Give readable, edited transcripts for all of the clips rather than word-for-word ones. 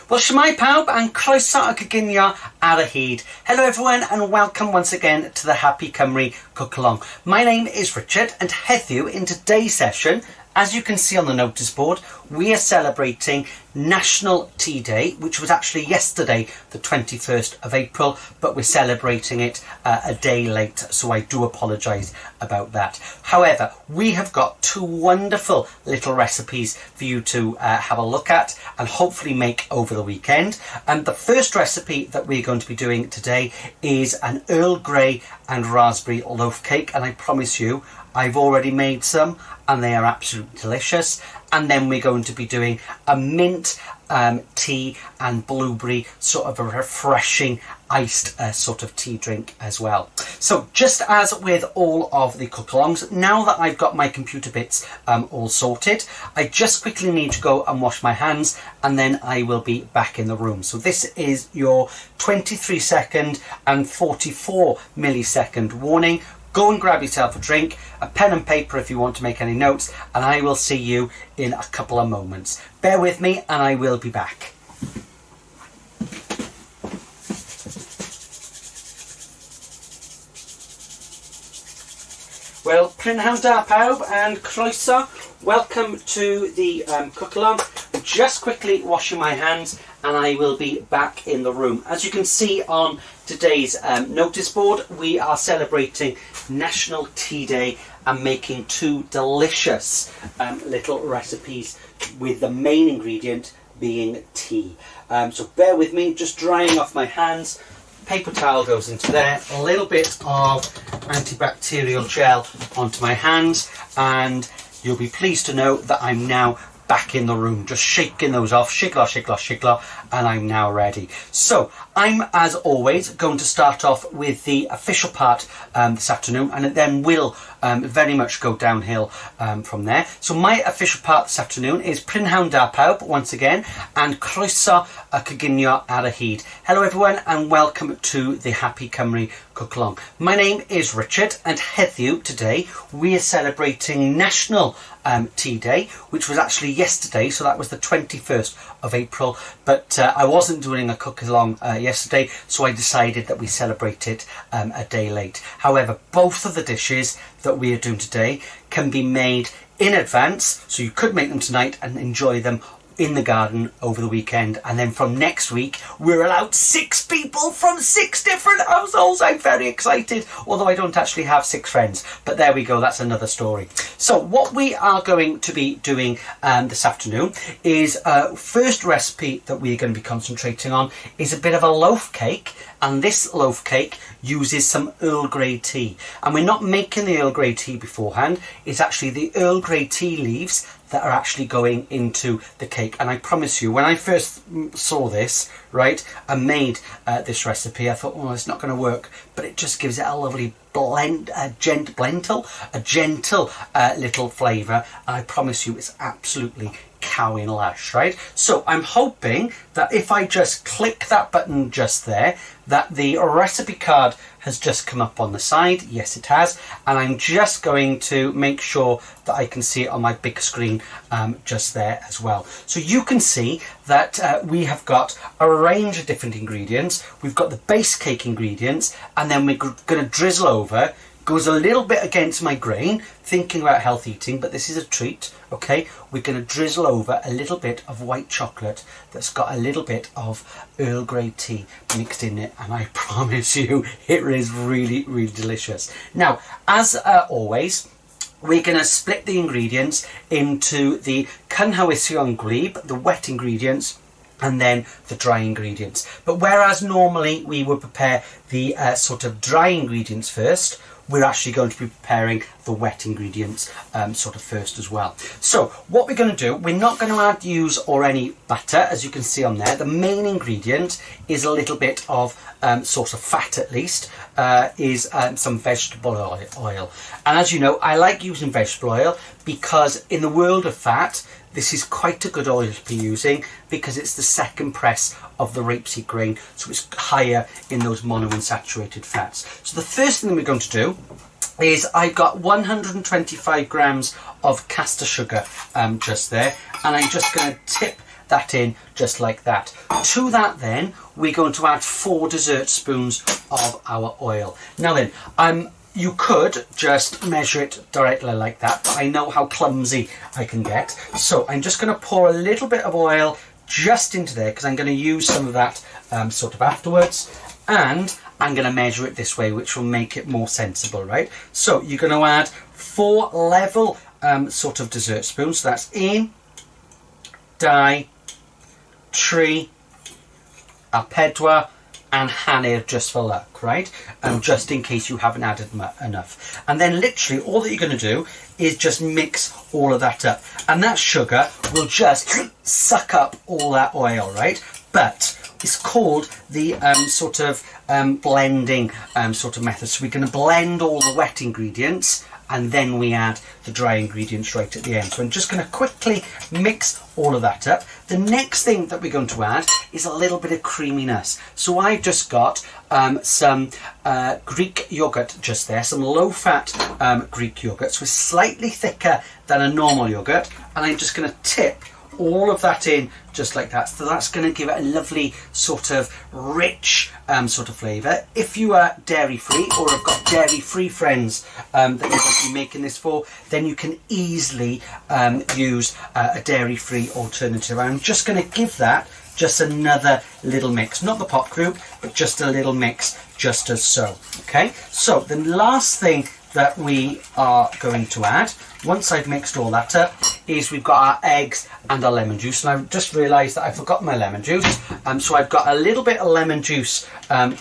Well, shwmae pawb and croeso a coginio ar y hyd. Hello everyone and welcome once again to the Happy Cymru Cook Along. My name is Richard and heddiw in today's session, as you can see on the notice board, we are celebrating National Tea Day, which was actually yesterday, the 21st of April, but we're celebrating it a day late, so I do apologise about that. However, we have got two wonderful little recipes for you to have a look at and hopefully make over the weekend. And the first recipe that we're going to be doing today is an Earl Grey and raspberry loaf cake, and I promise you, I've already made some and they are absolutely delicious. And then we're going to be doing a mint tea and blueberry, sort of a refreshing iced sort of tea drink as well. So just as with all of the cook-alongs, now that I've got my computer bits all sorted, I just quickly need to go and wash my hands and then I will be back in the room. So this is your 23-second and 44 millisecond warning. Go and grab yourself a drink, a pen and paper if you want to make any notes, and I will see you in a couple of moments. Bear with me and I will be back. Well, prynhawn da pawb and croeso. Welcome to the cook-along. Just quickly washing my hands and I will be back in the room. As you can see on today's notice board, we are celebrating National Tea Day and making two delicious little recipes with the main ingredient being tea. So bear with me, just drying off my hands. Paper towel goes into there, a little bit of antibacterial gel onto my hands, and you'll be pleased to know that I'm now back in the room, just shaking those off, shigla, shigla, shigla, and I'm now ready. So I'm, as always, going to start off with the official part this afternoon, and it then will very much go downhill from there. So my official part this afternoon is prynhawn da pawb once again, and croeso a coginio ar y hyd. Hello everyone and welcome to the Happy Cymru Cook Along. My name is Richard and heddiw today we are celebrating National Tea Day, which was actually yesterday, so that was the 21st of April, but I wasn't doing a cook along yesterday, so I decided that we celebrate it a day late. However, both of the dishes that we are doing today can be made in advance, so you could make them tonight and enjoy them in the garden over the weekend. And then from next week we're allowed 6 people from 6 different households. I'm very excited, although I don't actually have 6 friends, but there we go, that's another story. So what we are going to be doing this afternoon is first recipe that we're going to be concentrating on is a bit of a loaf cake, and this loaf cake uses some Earl Grey tea, and we're not making the Earl Grey tea beforehand. It's actually the Earl Grey tea leaves that are actually going into the cake. And I promise you, when I first saw this, right, and made this recipe, I thought, oh, it's not going to work, but it just gives it a lovely blend, a gentle little flavour, and I promise you it's absolutely cowing lash, right? So I'm hoping that if I just click that button just there, that the recipe card has just come up on the side. Yes, it has. And I'm just going to make sure that I can see it on my big screen just there as well. So you can see that we have got a range of different ingredients. We've got the base cake ingredients, and then we're going to drizzle over. Goes a little bit against my grain, thinking about health eating, but this is a treat, okay? We're going to drizzle over a little bit of white chocolate that's got a little bit of Earl Grey tea mixed in it, and I promise you it is really, really delicious. Now, as always, we're going to split the ingredients into the cynhwysion gwlyb, the wet ingredients, and then the dry ingredients. But whereas normally we would prepare the sort of dry ingredients first, we're actually going to be preparing the wet ingredients sort of first as well. So what we're going to do, we're not going to use any butter, as you can see on there. The main ingredient is a little bit of sort of fat, at least, is some vegetable oil. And as you know, I like using vegetable oil because in the world of fat, this is quite a good oil to be using because it's the second press of the rapeseed grain, so it's higher in those monounsaturated fats. So the first thing we're going to do is I've got 125 grams of caster sugar just there, and I'm just going to tip that in just like that. To that then, we're going to add 4 dessert spoons of our oil. Now then, you could just measure it directly like that, but I know how clumsy I can get. So I'm just going to pour a little bit of oil just into there, because I'm going to use some of that sort of afterwards, and I'm going to measure it this way, which will make it more sensible, right? So you're going to add 4 level sort of dessert spoons. So that's 1, 2, 3, a 4, and hanner just for luck, right? Just in case you haven't added enough. And then literally all that you're going to do is just mix all of that up. And that sugar will just suck up all that oil, right? But it's called the sort of blending sort of method. So we're going to blend all the wet ingredients, and then we add the dry ingredients right at the end. So I'm just going to quickly mix all of that up. The next thing that we're going to add is a little bit of creaminess. So I've just got some Greek yogurt just there, some low-fat Greek yogurt. So it's slightly thicker than a normal yogurt, and I'm just going to tip all of that in just like that. So that's going to give it a lovely sort of rich sort of flavour. If you are dairy free or have got dairy free friends that you're going to be making this for, then you can easily use a dairy free alternative. I'm just going to give that just another little mix, not the pot group, but just a little mix, just as so. Okay, so the last thing that we are going to add, once I've mixed all that up, is we've got our eggs and our lemon juice. And I've just realised that I forgot my lemon juice, so I've got a little bit of lemon juice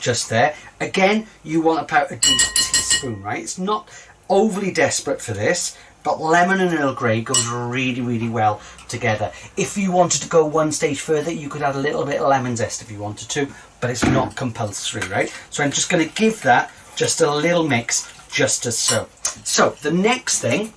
just there. Again, you want about a teaspoon, right? It's not overly desperate for this, but lemon and Earl Grey goes really, really well together. If you wanted to go one stage further, you could add a little bit of lemon zest if you wanted to, but it's not compulsory, right? So I'm just going to give that just a little mix, just as so. So the next thing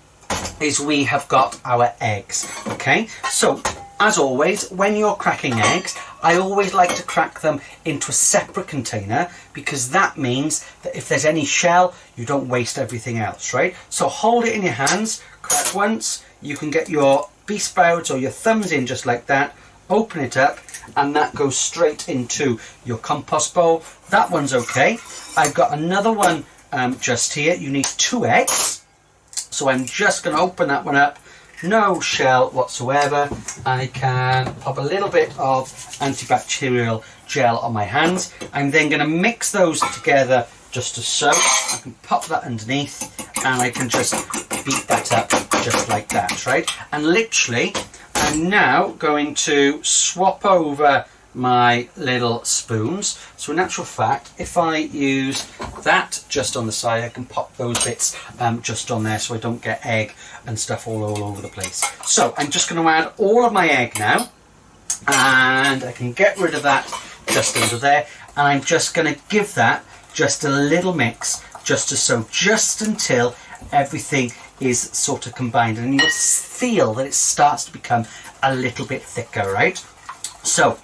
is we have got our eggs. Okay, so as always, when you're cracking eggs, I always like to crack them into a separate container, because that means that if there's any shell, you don't waste everything else, right? So hold it in your hands, crack once, you can get your beast sprouts or your thumbs in just like that, open it up, and that goes straight into your compost bowl. That one's okay. I've got another one just here. You need 2 eggs, so I'm just going to open that one up, no shell whatsoever. I can pop a little bit of antibacterial gel on my hands. I'm then going to mix those together just as so. I can pop that underneath, and I can just beat that up just like that, right? And literally I'm now going to swap over my little spoons. So in actual fact, if I use that just on the side, I can pop those bits just on there so I don't get egg and stuff all over the place. So I'm just going to add all of my egg now, and I can get rid of that just under there, and I'm just going to give that just a little mix, just as so, just until everything is sort of combined, and you'll feel that it starts to become a little bit thicker, right? So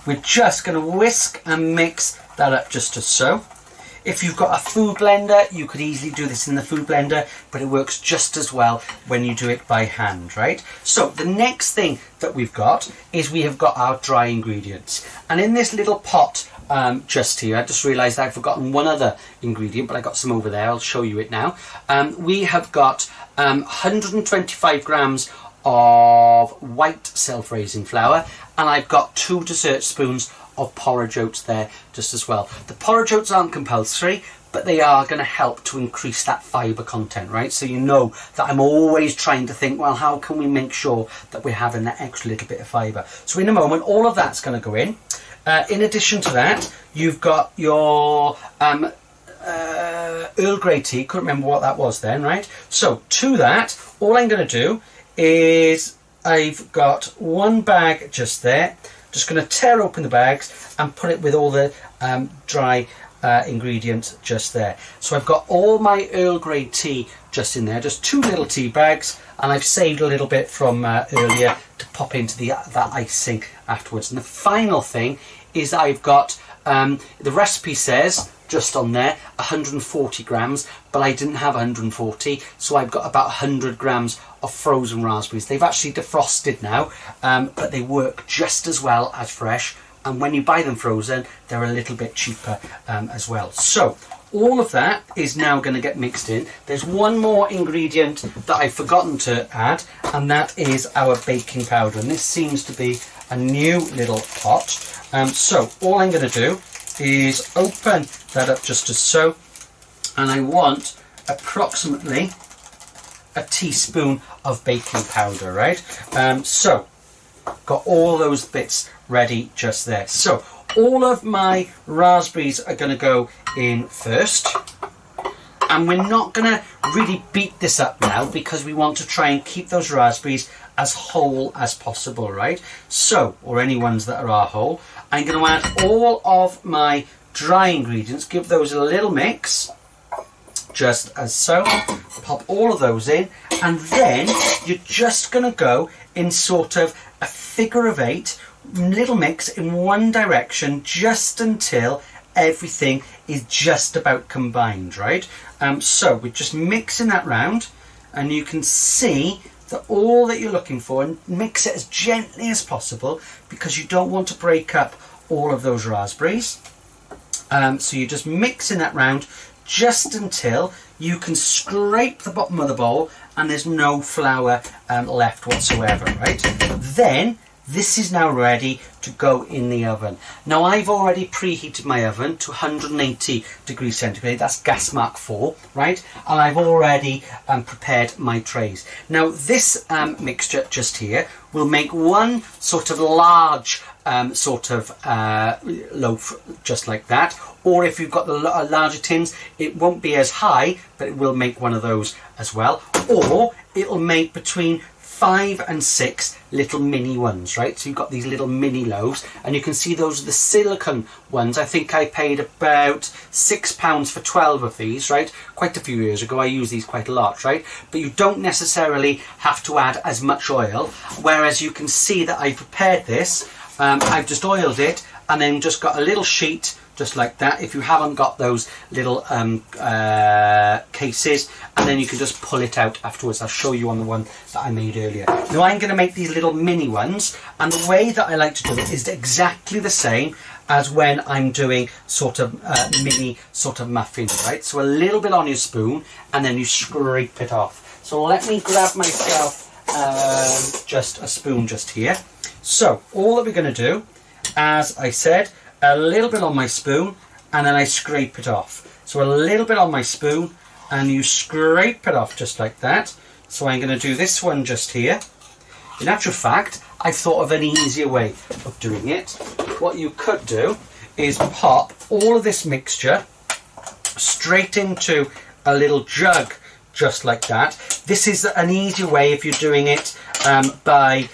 we're just going to whisk and mix that up just as so. If you've got a food blender, you could easily do this in the food blender, but it works just as well when you do it by hand, right? So the next thing that we've got is we have got our dry ingredients. And in this little pot just here, I just realised I've forgotten one other ingredient, but I got some over there. I'll show you it now. We have got 125 grams of white self-raising flour, and I've got 2 dessert spoons of porridge oats there just as well. The porridge oats aren't compulsory, but they are going to help to increase that fibre content, right? So you know that I'm always trying to think, well, how can we make sure that we're having that extra little bit of fibre? So in a moment, all of that's going to go in. In addition to that, you've got your Earl Grey tea. Couldn't remember what that was then, right? So to that, all I'm going to do is I've got 1 bag just there. Just going to tear open the bags and put it with all the dry ingredients just there. So I've got all my Earl Grey tea just in there, just 2 little tea bags, and I've saved a little bit from earlier to pop into that icing afterwards. And the final thing is I've got, the recipe says just on there, 140 grams, but I didn't have 140, so I've got about 100 grams of frozen raspberries. They've actually defrosted now, but they work just as well as fresh, and when you buy them frozen, they're a little bit cheaper as well. So all of that is now going to get mixed in. There's one more ingredient that I've forgotten to add, and that is our baking powder, and this seems to be a new little pot. So all I'm going to do is open that up just as so, and I want approximately a teaspoon of baking powder, right? So got all those bits ready just there. So all of my raspberries are going to go in first, and we're not going to really beat this up now because we want to try and keep those raspberries as whole as possible, right? So, or any ones that are whole, I'm going to add all of my dry ingredients, give those a little mix, just as so. Pop all of those in, and then you're just going to go in sort of a figure of 8, little mix in one direction, just until everything is just about combined, right? So we're just mixing that round, and you can see that all that you're looking for, and mix it as gently as possible because you don't want to break up all of those raspberries. So you're just mixing that round just until you can scrape the bottom of the bowl and there's no flour left whatsoever, right? Then this is now ready to go in the oven. Now I've already preheated my oven to 180 degrees centigrade, that's gas mark 4, right? And I've already prepared my trays. Now this mixture just here will make one sort of large loaf, just like that. Or if you've got the larger tins, it won't be as high, but it will make one of those as well. Or it'll make between 5 and 6 little mini ones, right? So you've got these little mini loaves, and you can see those are the silicone ones. I think I paid about £6 for 12 of these, right? Quite a few years ago. I use these quite a lot, right? But you don't necessarily have to add as much oil, whereas you can see that I prepared this. I've just oiled it and then just got a little sheet just like that, if you haven't got those little cases, and then you can just pull it out afterwards. I'll show you on the one that I made earlier. Now I'm going to make these little mini ones, and the way that I like to do it is exactly the same as when I'm doing sort of mini sort of muffins, right? So a little bit on your spoon and then you scrape it off. So let me grab myself just a spoon just here. So all that we're going to do, as I said, a little bit on my spoon and then I scrape it off. So a little bit on my spoon and you scrape it off just like that. So I'm going to do this one just here. In actual fact, I've thought of an easier way of doing it. What you could do is pop all of this mixture straight into a little jug just like that. This is an easier way if you're doing it by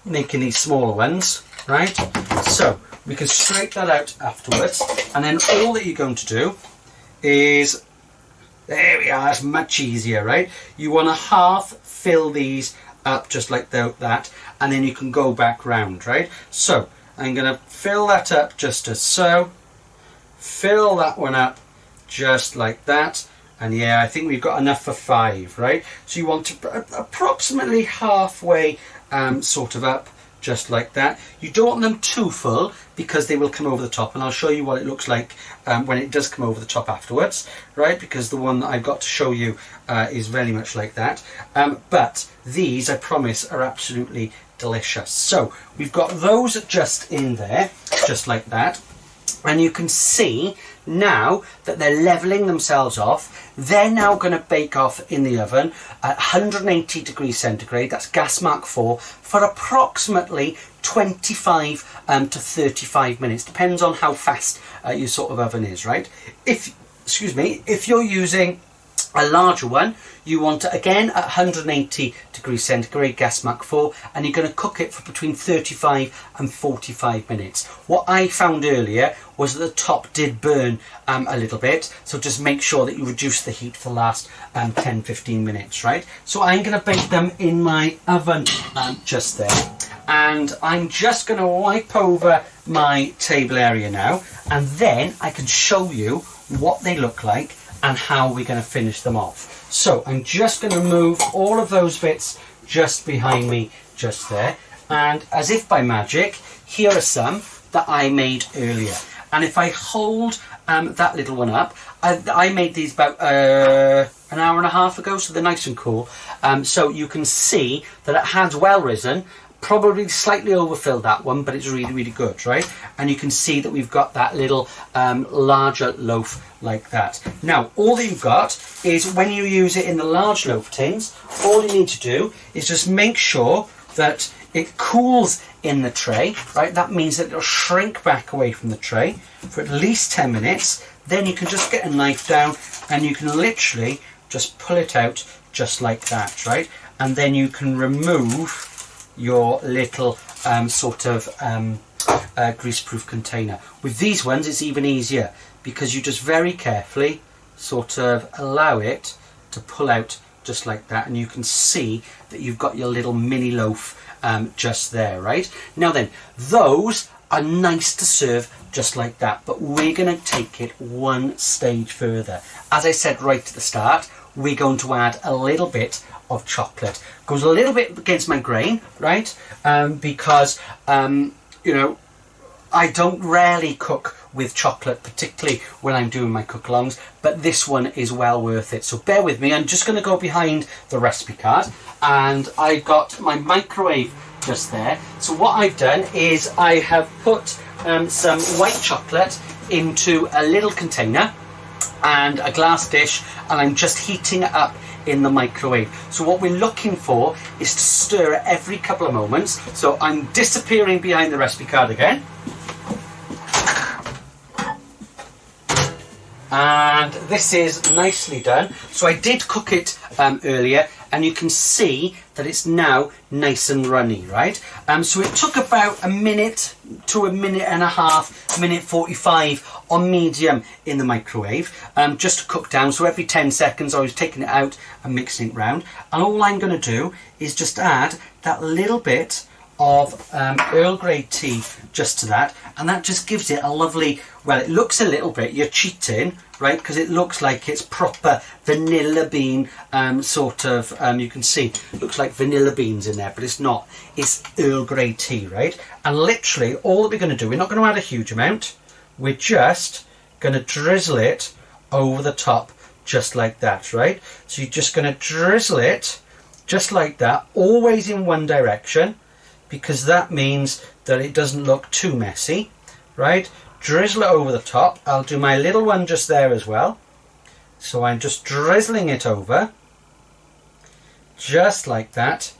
making these smaller ones, right? So we can scrape that out afterwards, and then all that you're going to do is, there we are, that's much easier, right? You want to half fill these up just like that, and then you can go back round, right? So I'm going to fill that up just as so, fill that one up just like that, and yeah, I think we've got enough for 5, right? So you want to approximately halfway sort of up, just like that. You don't want them too full because they will come over the top, and I'll show you what it looks like when it does come over the top afterwards, right? Because the one that I've got to show you is very much like that. But these, I promise, are absolutely delicious. So we've got those just in there, just like that. And you can see now that they're leveling themselves off. They're now going to bake off in the oven at 180 degrees centigrade, that's gas mark 4, for approximately 25 to 35 minutes. Depends on how fast your sort of oven is, right? If you're using a larger one, you want it again at 180 degrees centigrade, gas mark 4, and you're going to cook it for between 35 and 45 minutes. What I found earlier was that the top did burn a little bit, so just make sure that you reduce the heat for the last 10-15 minutes, right? So I'm going to bake them in my oven just there. And I'm just going to wipe over my table area now, and then I can show you what they look like and how we're going to finish them off. So I'm just going to move all of those bits just behind me just there, and as if by magic, here are some that I made earlier. And if I hold that little one up, I made these about an hour and a half ago, so they're nice and cool. So you can see that it has well risen. Probably slightly overfilled that one, but it's really, really good, right? And you can see that we've got that little larger loaf like that. Now, all that you've got is when you use it in the large loaf tins, all you need to do is just make sure that it cools in the tray, right? That means that it'll shrink back away from the tray for at least 10 minutes. Then you can just get a knife down and you can literally just pull it out just like that, right? And then you can remove your little greaseproof container. With these ones it's even easier because you just very carefully sort of allow it to pull out just like that, and you can see that you've got your little mini loaf just there, right? Now then, those are nice to serve just like that, but we're going to take it one stage further. As I said right at the start, we're going to add a little bit of chocolate. Goes a little bit against my grain, right? Because you know, I don't rarely cook with chocolate, particularly when I'm doing my cook-alongs, but this one is well worth it. So bear with me. I'm just going to go behind the recipe card, and I've got my microwave just there. So what I've done is I have put some white chocolate into a little container and a glass dish, and I'm just heating it up in the microwave. So what we're looking for is to stir it every couple of moments. So I'm disappearing behind the recipe card again. And this is nicely done. So I did cook it earlier, and you can see that it's now nice and runny, right? So it took about a minute to a minute and a half, minute 45 on medium in the microwave, just to cook down. So every 10 seconds I was taking it out and mixing it round. And all I'm going to do is just add that little bit of Earl Grey tea just to that, and that just gives it a lovely, well, it looks a little bit, you're cheating, right, because it looks like it's proper vanilla bean you can see it looks like vanilla beans in there, but it's not. It's Earl Grey tea, right? And literally all that we're going to do, we're not going to add a huge amount, we're just going to drizzle it over the top just like that, right? So you're just going to drizzle it just like that, always in one direction, because that means that it doesn't look too messy, right? Drizzle it over the top. I'll do my little one just there as well. So I'm just drizzling it over, just like that.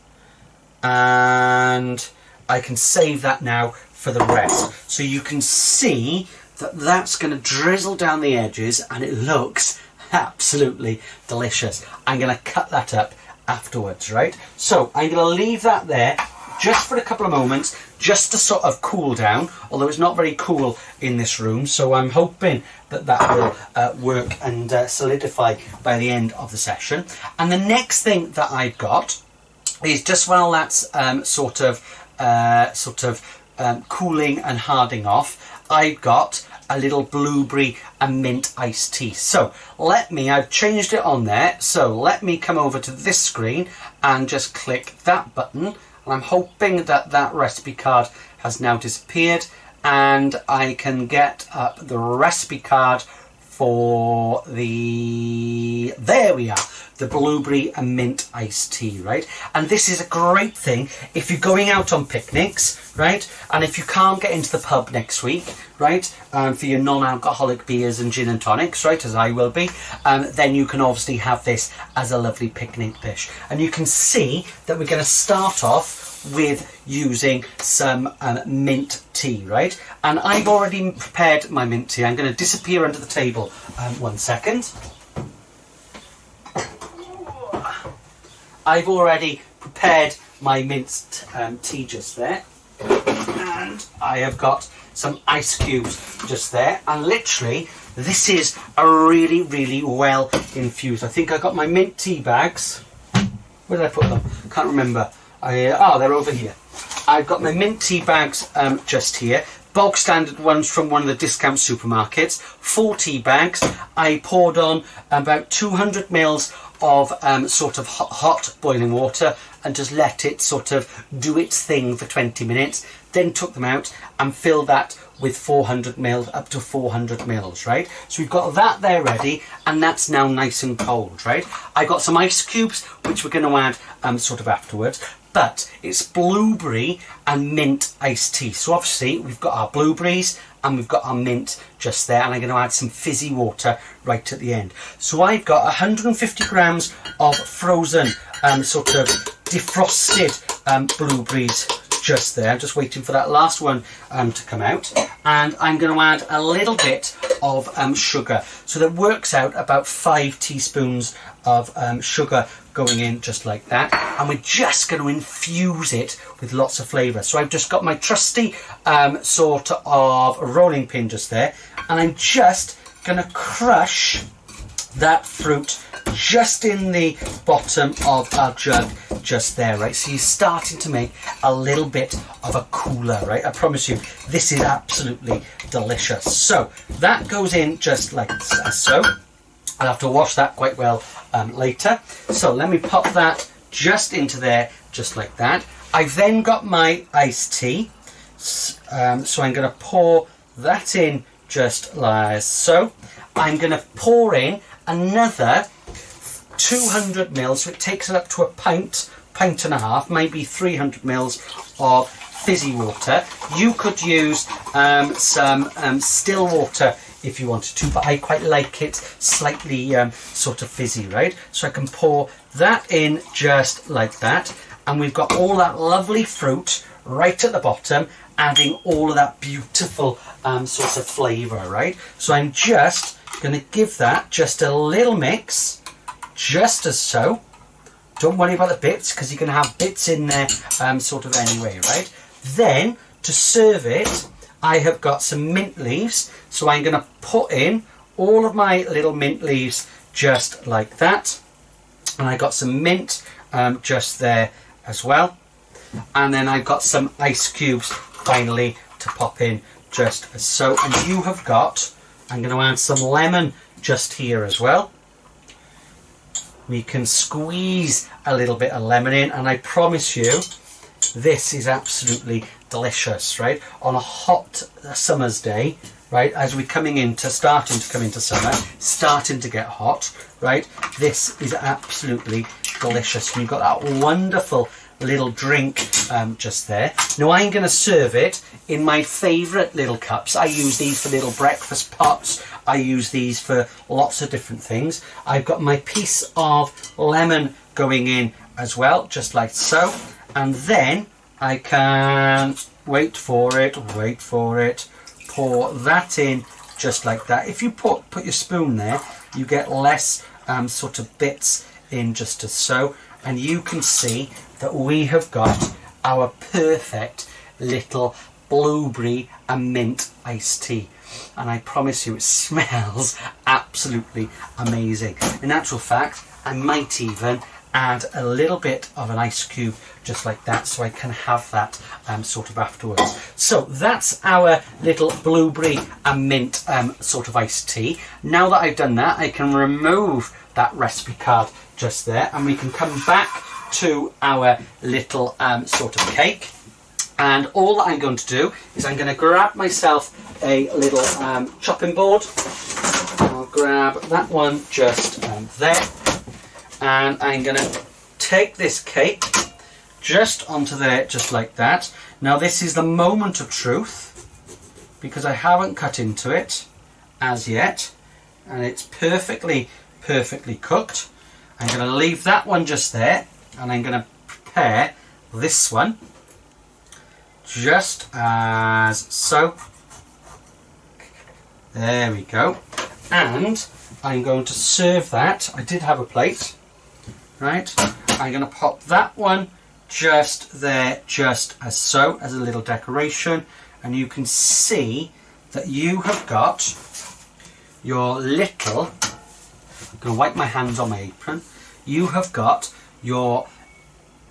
And I can save that now for the rest. So you can see that that's going to drizzle down the edges, and it looks absolutely delicious. I'm going to cut that up afterwards, right? So I'm going to leave that there just for a couple of moments, just to sort of cool down, although it's not very cool in this room, so I'm hoping that that will work and solidify by the end of the session. And the next thing that I've got is, just while that's cooling and hardening off, I've got a little blueberry and mint iced tea. So I've changed it on there, so let me come over to this screen and just click that button. And I'm hoping that that recipe card has now disappeared, and I can get up the recipe card for the, there we are, the blueberry and mint iced tea, right? And this is a great thing if you're going out on picnics, right? And if you can't get into the pub next week, right, for your non-alcoholic beers and gin and tonics, right, as I will be, then you can obviously have this as a lovely picnic dish. And you can see that we're going to start off with using some mint tea, right? And I've already prepared my mint tea. I'm going to disappear under the table 1 second. I've already prepared my mint tea just there, and I have got some ice cubes just there, and literally this is a really, really well infused. I think I got my mint tea bags. Where did I put them? Can't remember. Oh, they're over here. I've got my mint tea bags just here. Bog standard ones from one of the discount supermarkets. 4 tea bags. I poured on about 200 mils of sort of hot boiling water and just let it sort of do its thing for 20 minutes. Then took them out and filled that with 400 mils, up to 400 mils, right? So we've got that there ready, and that's now nice and cold, right? I got some ice cubes, which we're going to add sort of afterwards. But it's blueberry and mint iced tea. So obviously we've got our blueberries and we've got our mint just there, and I'm going to add some fizzy water right at the end. So I've got 150 grams of frozen sort of defrosted blueberries just there. I'm just waiting for that last one to come out, and I'm going to add a little bit of sugar. So that works out about 5 teaspoons of sugar going in just like that, and we're just going to infuse it with lots of flavour. So I've just got my trusty sort of rolling pin just there, and I'm just going to crush that fruit just in the bottom of our jug just there, right? So you're starting to make a little bit of a cooler, right? I promise you, this is absolutely delicious. So that goes in just like so. I'll have to wash that quite well later. So let me pop that just into there, just like that. I've then got my iced tea. So I'm going to pour that in just like so. I'm going to pour in another 200 mils, so it takes it up to a pint and a half, maybe 300 mils of fizzy water. You could use some still water if you wanted to, but I quite like it slightly sort of fizzy, right? So I can pour that in just like that, and we've got all that lovely fruit right at the bottom, adding all of that beautiful sort of flavour, right? So I'm just going to give that just a little mix, just as so. Don't worry about the bits, because you're going to have bits in there sort of anyway, right? Then to serve it, I have got some mint leaves, so I'm going to put in all of my little mint leaves just like that, and I got some mint just there as well, and then I've got some ice cubes finally to pop in just as so. And you have got, I'm going to add some lemon just here as well. We can squeeze a little bit of lemon in, and I promise you this is absolutely delicious, right? On a hot summer's day, right, as we're starting to come into summer, starting to get hot, right, this is absolutely delicious. And you've got that wonderful little drink just there. Now I'm going to serve it in my favourite little cups. I use these for little breakfast pots. I use these for lots of different things. I've got my piece of lemon going in as well, just like so. And then I can, wait for it, pour that in just like that. If you put your spoon there, you get less sort of bits in just as so. And you can see that we have got our perfect little blueberry and mint iced tea. And I promise you, it smells absolutely amazing. In actual fact, I might even add a little bit of an ice cube just like that, so I can have that sort of afterwards. So that's our little blueberry and mint sort of iced tea. Now that I've done that, I can remove that recipe card just there, and we can come back to our little sort of cake. And all that I'm going to do is I'm going to grab myself a little chopping board. I'll grab that one just there, and I'm going to take this cake just onto there, just like that. Now this is the moment of truth, because I haven't cut into it as yet, and it's perfectly cooked. I'm going to leave that one just there, and I'm going to prepare this one just as so. There we go. And I'm going to serve that. I did have a plate, right? I'm going to pop that one just there, just as so, as a little decoration. And you can see that you have got your little, I'm going to wipe my hands on my apron. You have got your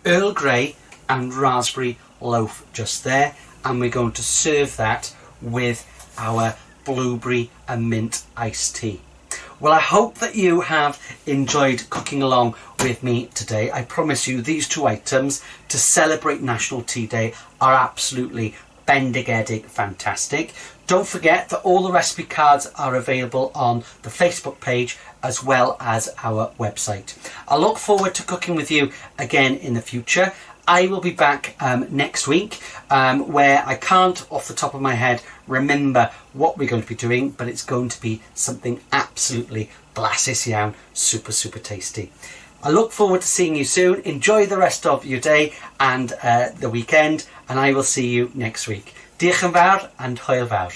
Earl Grey and raspberry loaf just there, and we're going to serve that with our blueberry and mint iced tea. Well, I hope that you have enjoyed cooking along with me today. I promise you these two items to celebrate National Tea Day are absolutely bendigedig fantastic. Don't forget that all the recipe cards are available on the Facebook page as well as our website. I look forward to cooking with you again in the future. I will be back next week where I can't off the top of my head remember what we're going to be doing, but it's going to be something absolutely blasus iawn, super tasty. I look forward to seeing you soon. Enjoy the rest of your day and the weekend, and I will see you next week. Diolch yn fawr and hwyl fawr.